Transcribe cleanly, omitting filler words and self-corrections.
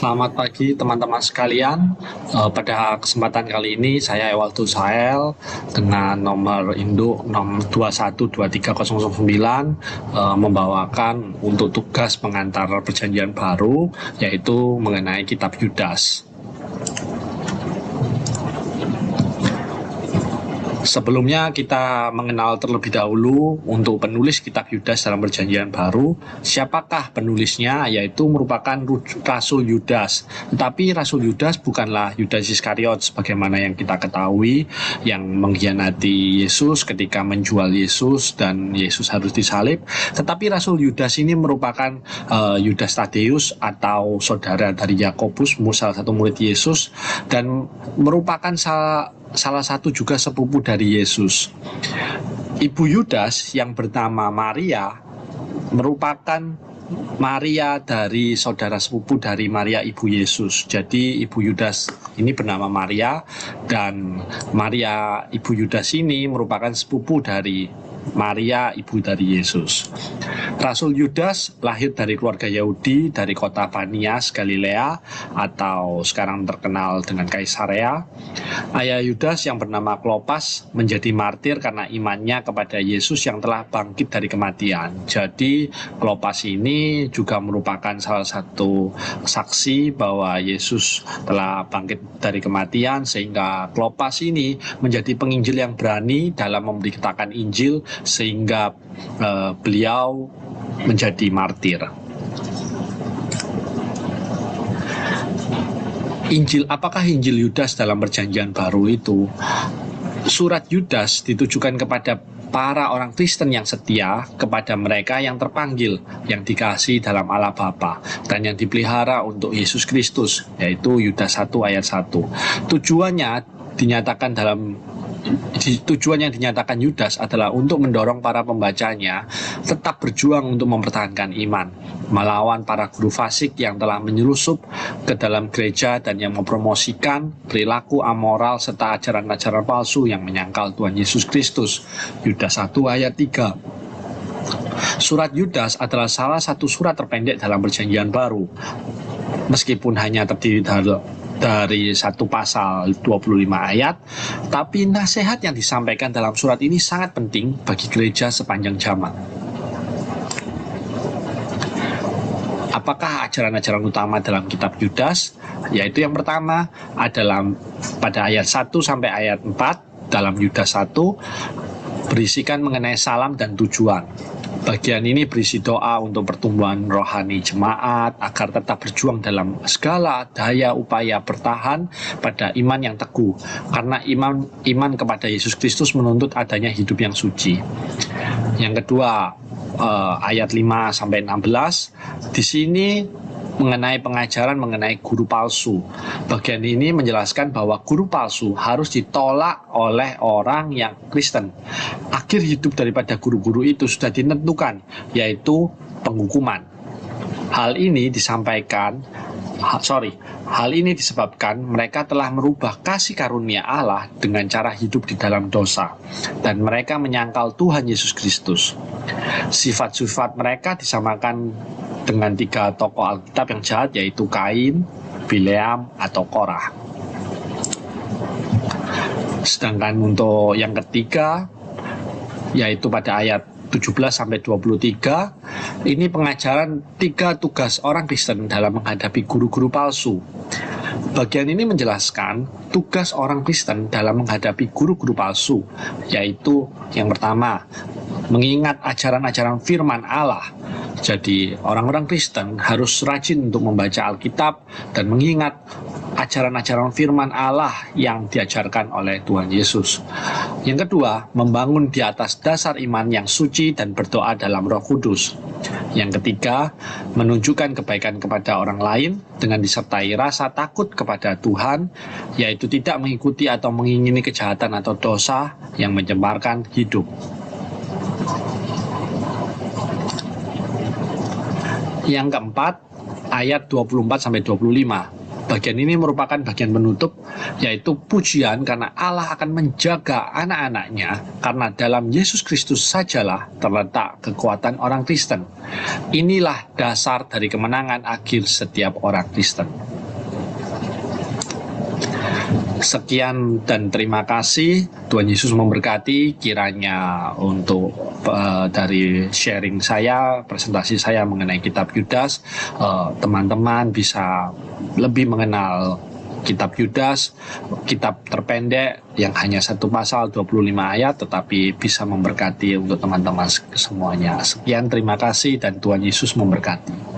Selamat pagi teman-teman sekalian. Pada kesempatan kali ini saya Ewaldus Sael dengan nomor induk 6212309 membawakan untuk tugas pengantar perjanjian baru, yaitu mengenai kitab Yudas. Sebelumnya kita mengenal terlebih dahulu untuk penulis kitab Yudas dalam perjanjian baru. Siapakah penulisnya? Yaitu merupakan Rasul Yudas. Tetapi Rasul Yudas bukanlah Yudas Iskariot sebagaimana yang kita ketahui, yang mengkhianati Yesus ketika menjual Yesus dan Yesus harus disalib. Tetapi Rasul Yudas ini merupakan Yudas Tadeus atau saudara dari Yakobus, salah satu murid Yesus, dan merupakan salah satu juga sepupu dari Yesus. Ibu Yudas yang bernama Maria merupakan Maria dari saudara sepupu dari Maria ibu Yesus. Jadi ibu Yudas ini bernama Maria, dan Maria ibu Yudas ini merupakan sepupu dari Maria ibu dari Yesus. Rasul Yudas lahir dari keluarga Yahudi dari kota Banias, Galilea, atau sekarang terkenal dengan Kaisarea. Ayah Yudas yang bernama Klopas menjadi martir karena imannya kepada Yesus yang telah bangkit dari kematian. Jadi Klopas ini juga merupakan salah satu saksi bahwa Yesus telah bangkit dari kematian, sehingga Klopas ini menjadi penginjil yang berani dalam memberitakan Injil, sehingga beliau menjadi martir. Apakah Injil Yudas dalam perjanjian baru itu? Surat Yudas ditujukan kepada para orang Kristen yang setia, kepada mereka yang terpanggil, yang dikasihi dalam Allah Bapa, dan yang dipelihara untuk Yesus Kristus, yaitu Yudas 1 ayat 1. Tujuan yang dinyatakan Yudas adalah untuk mendorong para pembacanya tetap berjuang untuk mempertahankan iman, melawan para guru fasik yang telah menyelusup ke dalam gereja dan yang mempromosikan perilaku amoral serta ajaran-ajaran palsu yang menyangkal Tuhan Yesus Kristus. Yudas 1 ayat 3. Surat Yudas adalah salah satu surat terpendek dalam perjanjian baru. Meskipun hanya terdiri dari satu pasal 25 ayat, tapi nasihat yang disampaikan dalam surat ini sangat penting bagi gereja sepanjang zaman. Apakah ajaran-ajaran utama dalam kitab Yudas? Yaitu yang pertama adalah pada ayat 1 sampai ayat 4 dalam Yudas 1 berisikan mengenai salam dan tujuan. Bagian ini berisi doa untuk pertumbuhan rohani jemaat agar tetap berjuang dalam segala daya upaya bertahan pada iman yang teguh, karena iman kepada Yesus Kristus menuntut adanya hidup yang suci. Yang kedua, ayat 5 sampai 16 di sini mengenai pengajaran mengenai guru palsu. Bagian ini menjelaskan bahwa guru palsu harus ditolak oleh orang yang Kristen. Akhir hidup daripada guru-guru itu sudah ditentukan, yaitu penghukuman. Hal ini disebabkan mereka telah merubah kasih karunia Allah dengan cara hidup di dalam dosa, dan mereka menyangkal Tuhan Yesus Kristus. Sifat-sifat mereka disamakan dengan 3 tokoh Alkitab yang jahat, yaitu Kain, Bileam, atau Korah. Sedangkan untuk yang ketiga, yaitu pada ayat 17-23, ini pengajaran 3 tugas orang Kristen dalam menghadapi guru-guru palsu. Bagian ini menjelaskan tugas orang Kristen dalam menghadapi guru-guru palsu, yaitu yang pertama, mengingat ajaran-ajaran firman Allah. Jadi orang-orang Kristen harus rajin untuk membaca Alkitab dan mengingat ajaran-ajaran firman Allah yang diajarkan oleh Tuhan Yesus. Yang kedua, membangun di atas dasar iman yang suci dan berdoa dalam Roh Kudus. Yang ketiga, menunjukkan kebaikan kepada orang lain dengan disertai rasa takut kepada Tuhan, yaitu tidak mengikuti atau mengingini kejahatan atau dosa yang mencemarkan hidup. Yang keempat, ayat 24-25. Bagian ini merupakan bagian penutup, yaitu pujian karena Allah akan menjaga anak-anaknya, karena dalam Yesus Kristus sajalah terletak kekuatan orang Kristen. Inilah dasar dari kemenangan akhir setiap orang Kristen. Sekian dan terima kasih. Tuhan Yesus memberkati. Kiranya untuk dari sharing saya, presentasi saya mengenai kitab Yudas, teman-teman bisa lebih mengenal kitab Yudas, kitab terpendek yang hanya 1 pasal 25 ayat, tetapi bisa memberkati untuk teman-teman semuanya. Sekian, terima kasih, dan Tuhan Yesus memberkati.